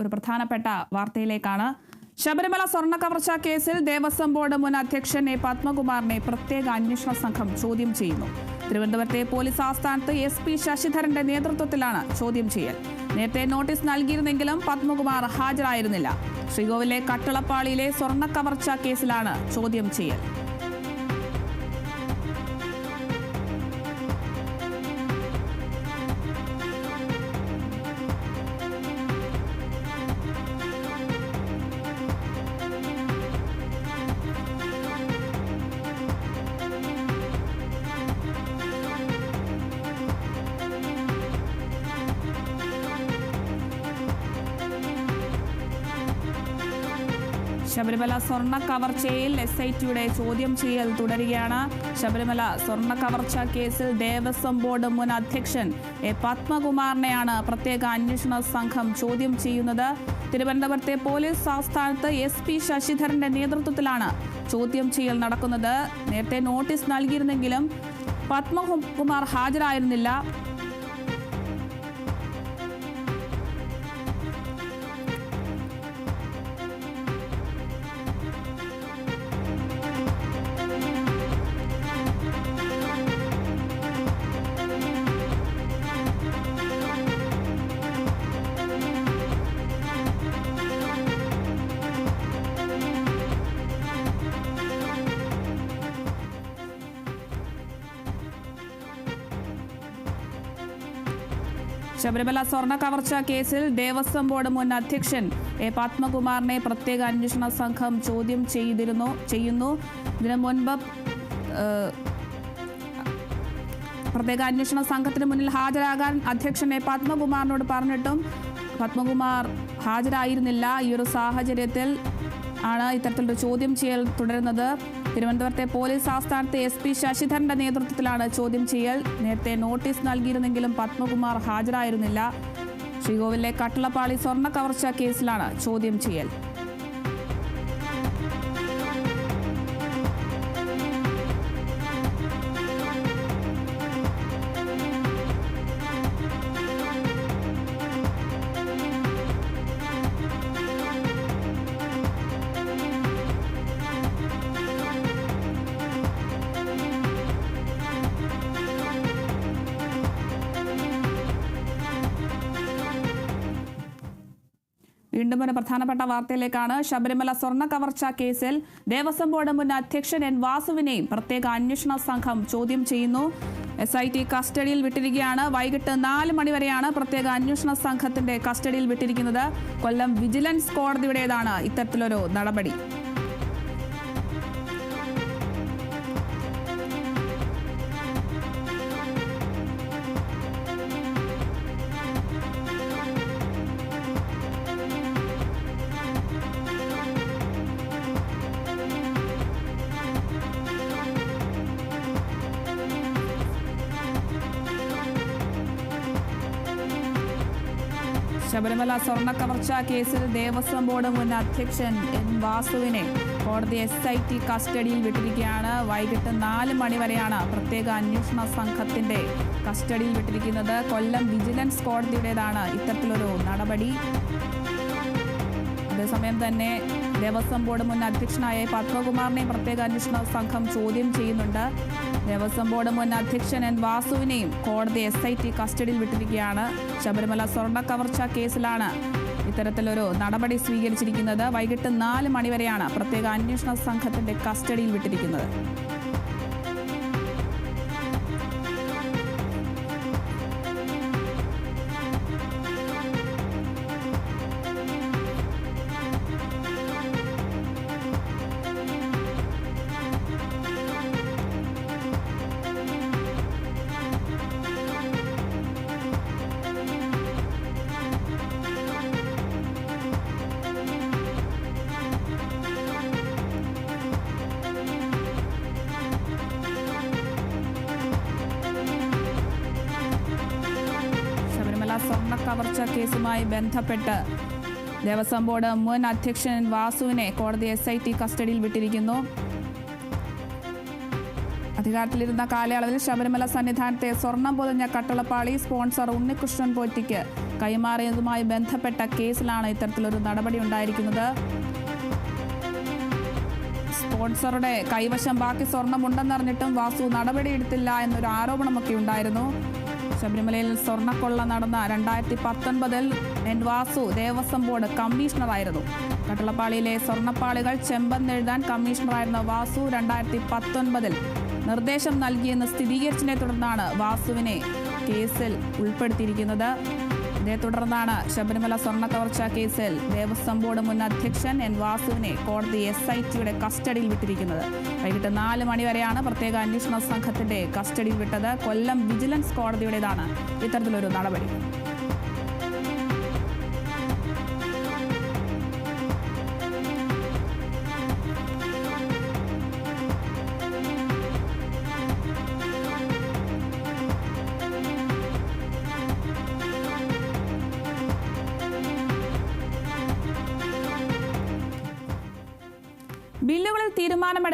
ഒരു പ്രധാനപ്പെട്ട വാർത്തയിലേക്കാണ്. ശബരിമല സ്വർണ്ണ കവർച്ച കേസിൽ ദേവസ്വം ബോർഡ് മുൻ അധ്യക്ഷൻ എ പത്മകുമാറിനെ പ്രത്യേക അന്വേഷണ സംഘം ചോദ്യം ചെയ്യുന്നു. തിരുവനന്തപുരത്തെ പോലീസ് ആസ്ഥാനത്ത് SP ശശിധരന്റെ നേതൃത്വത്തിലാണ് ചോദ്യം ചെയ്യൽ. നേരത്തെ നോട്ടീസ് നൽകിയിരുന്നെങ്കിലും പത്മകുമാർ ഹാജരായിരുന്നില്ല. ശ്രീകോവിലെ കട്ടളപ്പാളിയിലെ സ്വർണ്ണ കവർച്ച കേസിലാണ് ചോദ്യം ചെയ്യൽ. ശബരിമല സ്വർണ്ണ കവർച്ചയിൽ SITയുടെ ചോദ്യം ചെയ്യൽ തുടരുകയാണ്. ശബരിമല സ്വർണ്ണ കവർച്ച കേസിൽ ദേവസ്വം ബോർഡ് മുൻ അധ്യക്ഷൻ എ പത്മകുമാറിനെയാണ് പ്രത്യേക അന്വേഷണ സംഘം ചോദ്യം ചെയ്യുന്നത്. തിരുവനന്തപുരത്തെ പോലീസ് ആസ്ഥാനത്ത് SP ശശിധരന്റെ നേതൃത്വത്തിലാണ് ചോദ്യം ചെയ്യൽ നടക്കുന്നത്. നേരത്തെ നോട്ടീസ് നൽകിയിരുന്നെങ്കിലും പത്മകുമാർ ഹാജരായിരുന്നില്ല. ശബരിമല സ്വർണ്ണ കവർച്ച കേസിൽ ദേവസ്വം ബോർഡ് മുൻ അധ്യക്ഷൻ എ പത്മകുമാറിനെ പ്രത്യേക അന്വേഷണ സംഘം ചോദ്യം ചെയ്യുന്നു. ഇതിനു മുൻപ് പ്രത്യേക അന്വേഷണ സംഘത്തിന് മുന്നിൽ ഹാജരാകാൻ അധ്യക്ഷൻ എ പത്മകുമാറിനോട് പറഞ്ഞിട്ടും പത്മകുമാർ ഹാജരായിരുന്നില്ല. ഈ ഒരു സാഹചര്യത്തിൽ ആണ് ഇത്തരത്തിലൊരു ചോദ്യം ചെയ്യൽ തുടരുന്നത്. തിരുവനന്തപുരത്തെ പോലീസ് ആസ്ഥാനത്തെ SP ശശിധരന്റെ നേതൃത്വത്തിലാണ് ചോദ്യം ചെയ്യൽ. നേരത്തെ നോട്ടീസ് നൽകിയിരുന്നെങ്കിലും പത്മകുമാർ ഹാജരായിരുന്നില്ല. ശ്രീകോവിലെ കട്ടളപ്പാളി സ്വർണ്ണ കവർച്ച കേസിലാണ് ചോദ്യം ചെയ്യൽ. വീണ്ടും ഒരു പ്രധാനപ്പെട്ട വാർത്തയിലേക്കാണ്. ശബരിമല സ്വർണ്ണ കവർച്ച കേസിൽ ദേവസ്വം ബോർഡ് മുൻ അധ്യക്ഷൻ N വാസുവിനെയും പ്രത്യേക അന്വേഷണ സംഘം ചോദ്യം ചെയ്യുന്നു. SIT കസ്റ്റഡിയിൽ വിട്ടിരിക്കുകയാണ്. വൈകിട്ട് 4 മണിവരെയാണ് പ്രത്യേക അന്വേഷണ സംഘത്തിന്റെ കസ്റ്റഡിയിൽ വിട്ടിരിക്കുന്നത്. കൊല്ലം വിജിലൻസ് കോടതിയുടേതാണ് ഇത്തരത്തിലൊരു നടപടി. ശബരിമല സ്വർണ്ണ കവർച്ച കേസിൽ ദേവസ്വം ബോർഡ് മുൻ അധ്യക്ഷൻ N വാസുവിനെ കോടതി SIT കസ്റ്റഡിയിൽ വിട്ടിരിക്കുകയാണ്. വൈകിട്ട് 4 മണിവരെയാണ് പ്രത്യേക അന്വേഷണ സംഘത്തിന്റെ കസ്റ്റഡിയിൽ വിട്ടിരിക്കുന്നത്. കൊല്ലം വിജിലൻസ് കോടതിയുടേതാണ് ഇത്തരത്തിലൊരു നടപടി. അതേസമയം തന്നെ ദേവസ്വം ബോർഡ് മുൻ അധ്യക്ഷനായ പത്മകുമാറിനെ പ്രത്യേക അന്വേഷണ സംഘം ചോദ്യം ചെയ്യുന്നുണ്ട്. ദേവസ്വം ബോർഡ് മുൻ അധ്യക്ഷൻ N വാസുവിനെയും കോടതി SIT കസ്റ്റഡിയിൽ വിട്ടിരിക്കുകയാണ്. ശബരിമല സ്വർണ്ണ കവർച്ച കേസിലാണ് ഇത്തരത്തിലൊരു നടപടി സ്വീകരിച്ചിരിക്കുന്നത്. വൈകിട്ട് 4 മണിവരെയാണ് പ്രത്യേക അന്വേഷണ സംഘത്തിന്റെ കസ്റ്റഡിയിൽ വിട്ടിരിക്കുന്നത്. സ്വർണ്ണ കവർച്ച കേസുമായി ബന്ധപ്പെട്ട് ദേവസ്വം ബോർഡ് മുൻ അധ്യക്ഷൻ വാസുവിനെ കോടതി SIT കസ്റ്റഡിയിൽ വിട്ടിരിക്കുന്നു. അധികാരത്തിലിരുന്ന കാലയളവിൽ ശബരിമല സന്നിധാനത്തെ സ്വർണം പൊതിഞ്ഞ കട്ടളപ്പാളി സ്പോൺസർ ഉണ്ണികൃഷ്ണൻ പോറ്റിക്ക് കൈമാറിയതുമായി ബന്ധപ്പെട്ട കേസിലാണ് ഇത്തരത്തിലൊരു നടപടി ഉണ്ടായിരിക്കുന്നത്. സ്പോൺസറുടെ കൈവശം ബാക്കി സ്വർണമുണ്ടെന്നറിഞ്ഞിട്ടും വാസു നടപടിയെടുത്തില്ല എന്നൊരു ആരോപണമൊക്കെ ഉണ്ടായിരുന്നു. ശബരിമലയിൽ സ്വർണ്ണക്കൊള്ള നടന്ന 2019 എൻ വാസു ദേവസ്വം ബോർഡ് കമ്മീഷണറായിരുന്നു. കട്ടളപ്പാളിയിലെ സ്വർണ്ണപ്പാളികൾ ചെമ്പെന്നെഴുതാൻ കമ്മീഷണറായിരുന്ന വാസു 2019 നിർദ്ദേശം നൽകിയെന്ന് സ്ഥിരീകരിച്ചതിനെ തുടർന്നാണ് വാസുവിനെ കേസിൽ ഉൾപ്പെടുത്തിയിരിക്കുന്നത്. ഇതേ തുടർന്നാണ് ശബരിമല സ്വർണ്ണ കവർച്ചാ കേസിൽ ദേവസ്വം ബോർഡ് മുൻ അധ്യക്ഷൻ എൻ വാസുവിനെ കോടതി SITയുടെ കസ്റ്റഡിയിൽ വിട്ടിരിക്കുന്നത്. വൈകിട്ട് 4 മണിവരെയാണ് പ്രത്യേക അന്വേഷണ സംഘത്തിന്റെ കസ്റ്റഡിയിൽ വിട്ടത്. കൊല്ലം വിജിലൻസ് കോടതിയുടേതാണ് ഇത്തരത്തിലൊരു നടപടി. ബില്ലുകളിൽ തീരുമാനമെടുത്ത